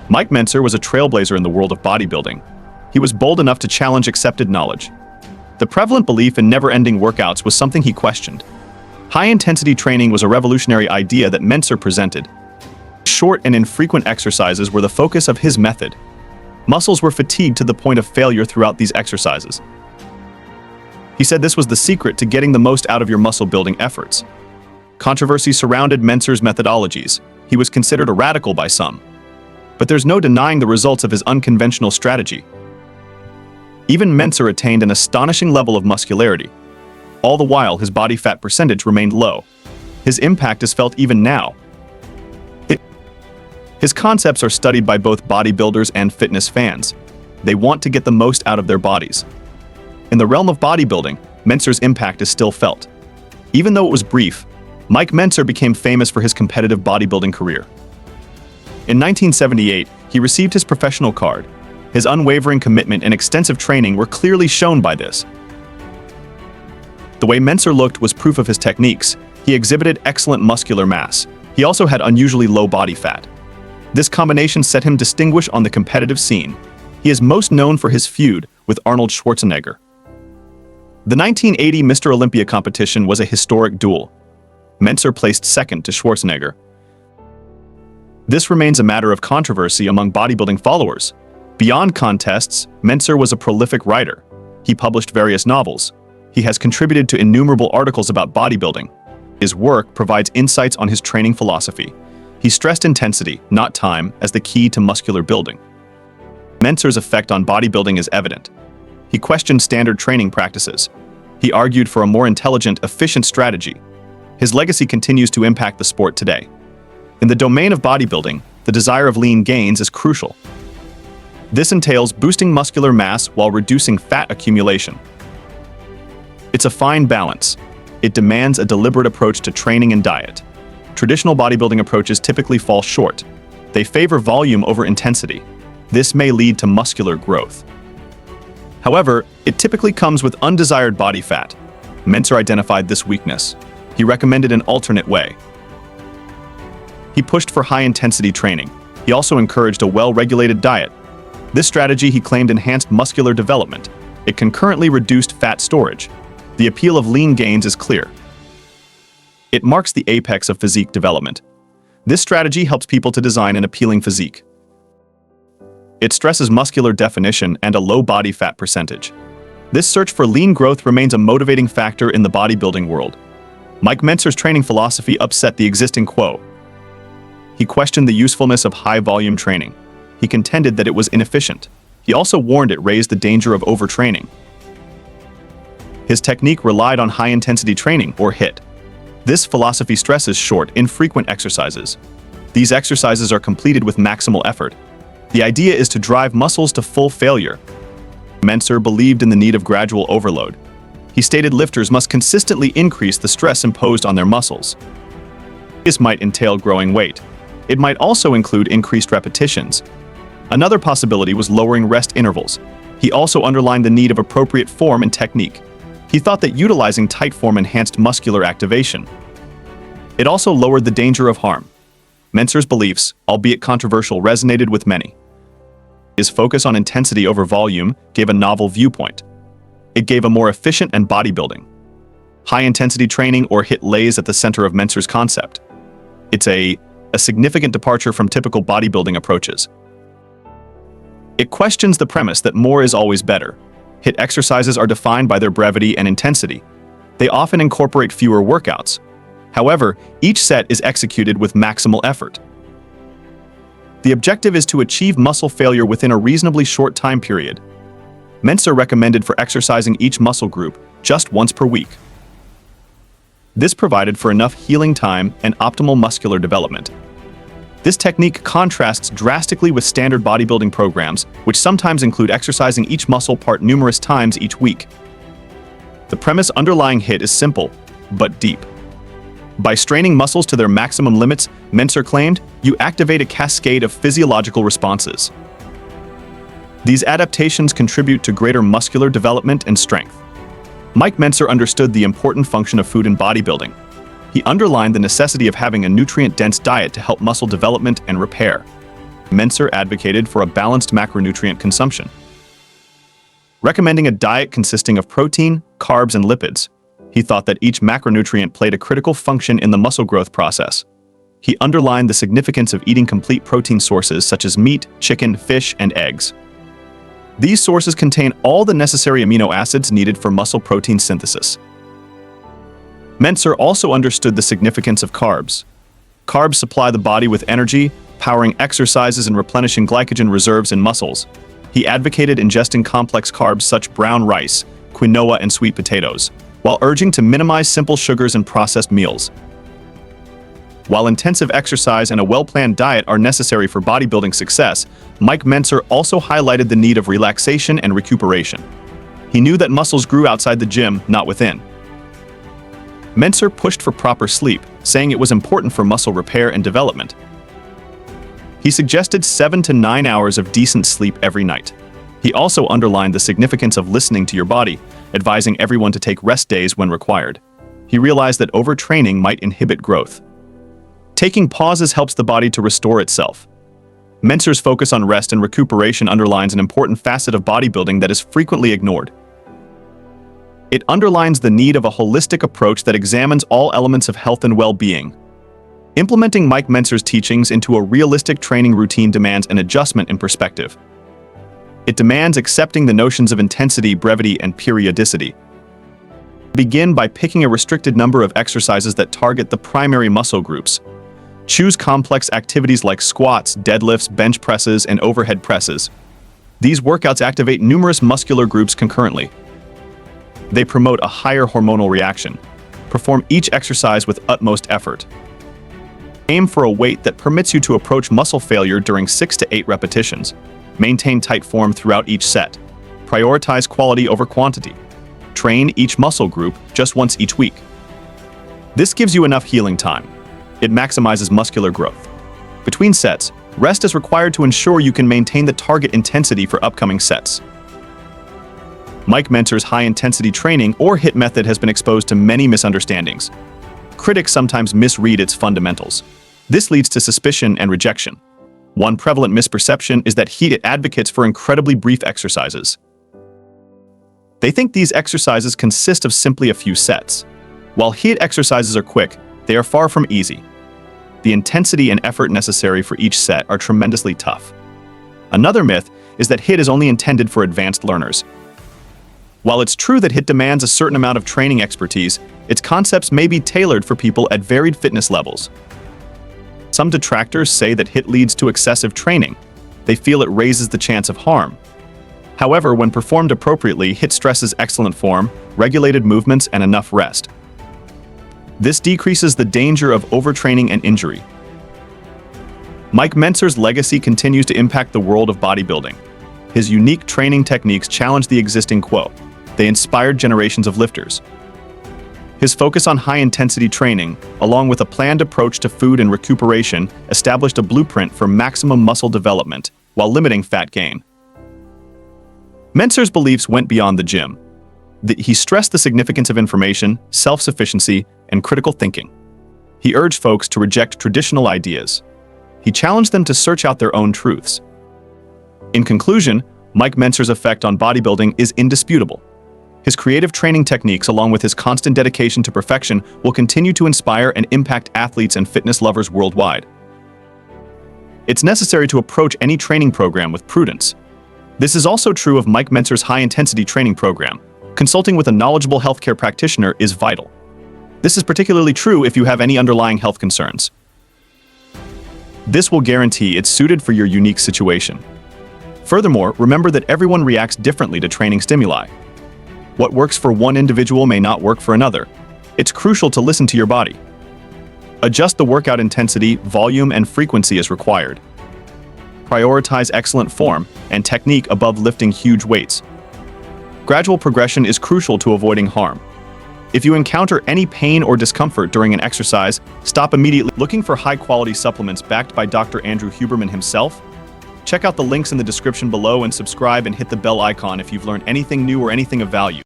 Mike Mentzer was a trailblazer in the world of bodybuilding. He was bold enough to challenge accepted knowledge. The prevalent belief in never-ending workouts was something he questioned. High-intensity training was a revolutionary idea that Mentzer presented. Short and infrequent exercises were the focus of his method. Muscles were fatigued to the point of failure throughout these exercises. He said this was the secret to getting the most out of your muscle-building efforts. Controversy surrounded Mentzer's methodologies. He was considered a radical by some. But there's no denying the results of his unconventional strategy. Even Mentzer attained an astonishing level of muscularity. All the while, his body fat percentage remained low. His impact is felt even now. His concepts are studied by both bodybuilders and fitness fans. They want to get the most out of their bodies. In the realm of bodybuilding, Mentzer's impact is still felt. Even though it was brief, Mike Mentzer became famous for his competitive bodybuilding career. In 1978, he received his professional card. His unwavering commitment and extensive training were clearly shown by this. The way Mentzer looked was proof of his techniques. He exhibited excellent muscular mass. He also had unusually low body fat. This combination set him distinguished on the competitive scene. He is most known for his feud with Arnold Schwarzenegger. The 1980 Mr. Olympia competition was a historic duel. Mentzer placed second to Schwarzenegger. This remains a matter of controversy among bodybuilding followers. Beyond contests, Mentzer was a prolific writer. He published various novels. He has contributed to innumerable articles about bodybuilding. His work provides insights on his training philosophy. He stressed intensity, not time, as the key to muscular building. Mentzer's effect on bodybuilding is evident. He questioned standard training practices. He argued for a more intelligent, efficient strategy. His legacy continues to impact the sport today. In the domain of bodybuilding, the desire of lean gains is crucial. This entails boosting muscular mass while reducing fat accumulation. It's a fine balance. It demands a deliberate approach to training and diet. Traditional bodybuilding approaches typically fall short. They favor volume over intensity. This may lead to muscular growth. However, it typically comes with undesired body fat. Mentzer identified this weakness. He recommended an alternate way. He pushed for high-intensity training. He also encouraged a well-regulated diet. This strategy, he claimed, enhanced muscular development. It concurrently reduced fat storage. The appeal of lean gains is clear. It marks the apex of physique development. This strategy helps people to design an appealing physique. It stresses muscular definition and a low body fat percentage. This search for lean growth remains a motivating factor in the bodybuilding world. Mike Mentzer's training philosophy upset the existing quo. He questioned the usefulness of high-volume training. He contended that it was inefficient. He also warned it raised the danger of overtraining. His technique relied on high-intensity training, or HIIT. This philosophy stresses short, infrequent exercises. These exercises are completed with maximal effort. The idea is to drive muscles to full failure. Mentzer believed in the need of gradual overload. He stated lifters must consistently increase the stress imposed on their muscles. This might entail growing weight. It might also include increased repetitions. Another possibility was lowering rest intervals. He also underlined the need of appropriate form and technique. He thought that utilizing tight form enhanced muscular activation. It also lowered the danger of harm. Mentzer's beliefs, albeit controversial, resonated with many. His focus on intensity over volume gave a novel viewpoint. It gave a more efficient and bodybuilding. High-intensity training, or HIIT, lays at the center of Mentzer's concept. It's a significant departure from typical bodybuilding approaches. It questions the premise that more is always better. HIIT exercises are defined by their brevity and intensity. They often incorporate fewer workouts. However, each set is executed with maximal effort. The objective is to achieve muscle failure within a reasonably short time period. Mentzer recommended for exercising each muscle group just once per week. This provided for enough healing time and optimal muscular development. This technique contrasts drastically with standard bodybuilding programs, which sometimes include exercising each muscle part numerous times each week. The premise underlying HIIT is simple, but deep. By straining muscles to their maximum limits, Mentzer claimed, you activate a cascade of physiological responses. These adaptations contribute to greater muscular development and strength. Mike Mentzer understood the important function of food in bodybuilding. He underlined the necessity of having a nutrient-dense diet to help muscle development and repair. Mentzer advocated for a balanced macronutrient consumption, recommending a diet consisting of protein, carbs, and lipids. He thought that each macronutrient played a critical function in the muscle growth process. He underlined the significance of eating complete protein sources such as meat, chicken, fish, and eggs. These sources contain all the necessary amino acids needed for muscle protein synthesis. Mentzer also understood the significance of carbs. Carbs supply the body with energy, powering exercises and replenishing glycogen reserves in muscles. He advocated ingesting complex carbs such as brown rice, quinoa, and sweet potatoes, while urging to minimize simple sugars and processed meals. While intensive exercise and a well-planned diet are necessary for bodybuilding success, Mike Mentzer also highlighted the need of relaxation and recuperation. He knew that muscles grew outside the gym, not within. Mentzer pushed for proper sleep, saying it was important for muscle repair and development. He suggested 7 to 9 hours of decent sleep every night. He also underlined the significance of listening to your body, advising everyone to take rest days when required. He realized that overtraining might inhibit growth. Taking pauses helps the body to restore itself. Mentzer's focus on rest and recuperation underlines an important facet of bodybuilding that is frequently ignored. It underlines the need of a holistic approach that examines all elements of health and well-being. Implementing Mike Mentzer's teachings into a realistic training routine demands an adjustment in perspective. It demands accepting the notions of intensity, brevity, and periodicity. Begin by picking a restricted number of exercises that target the primary muscle groups. Choose complex activities like squats, deadlifts, bench presses, and overhead presses. These workouts activate numerous muscular groups concurrently. They promote a higher hormonal reaction. Perform each exercise with utmost effort. Aim for a weight that permits you to approach muscle failure during 6 to 8 repetitions. Maintain tight form throughout each set. Prioritize quality over quantity. Train each muscle group just once each week. This gives you enough healing time. It maximizes muscular growth. Between sets, rest is required to ensure you can maintain the target intensity for upcoming sets. Mike Mentzer's high-intensity training or HIIT method has been exposed to many misunderstandings. Critics sometimes misread its fundamentals. This leads to suspicion and rejection. One prevalent misperception is that HIIT advocates for incredibly brief exercises. They think these exercises consist of simply a few sets. While HIIT exercises are quick, they are far from easy. The intensity and effort necessary for each set are tremendously tough. Another myth is that HIIT is only intended for advanced learners. While it's true that HIIT demands a certain amount of training expertise, its concepts may be tailored for people at varied fitness levels. Some detractors say that HIIT leads to excessive training. They feel it raises the chance of harm. However, when performed appropriately, HIIT stresses excellent form, regulated movements, and enough rest. This decreases the danger of overtraining and injury. Mike Mentzer's legacy continues to impact the world of bodybuilding. His unique training techniques challenge the existing quo. They inspired generations of lifters. His focus on high-intensity training, along with a planned approach to food and recuperation, established a blueprint for maximum muscle development while limiting fat gain. Mentzer's beliefs went beyond the gym. He stressed the significance of information, self-sufficiency, and critical thinking. He urged folks to reject traditional ideas. He challenged them to search out their own truths. In conclusion, Mike Mentzer's effect on bodybuilding is indisputable. His creative training techniques, along with his constant dedication to perfection, will continue to inspire and impact athletes and fitness lovers worldwide. It's necessary to approach any training program with prudence. This is also true of Mike Mentzer's high-intensity training program. Consulting with a knowledgeable healthcare practitioner is vital. This is particularly true if you have any underlying health concerns. This will guarantee it's suited for your unique situation. Furthermore, remember that everyone reacts differently to training stimuli. What works for one individual may not work for another. It's crucial to listen to your body. Adjust the workout intensity, volume, and frequency as required. Prioritize excellent form and technique above lifting huge weights. Gradual progression is crucial to avoiding harm. If you encounter any pain or discomfort during an exercise, stop immediately. Looking for high-quality supplements backed by Dr. Andrew Huberman himself? Check out the links in the description below and subscribe and hit the bell icon if you've learned anything new or anything of value.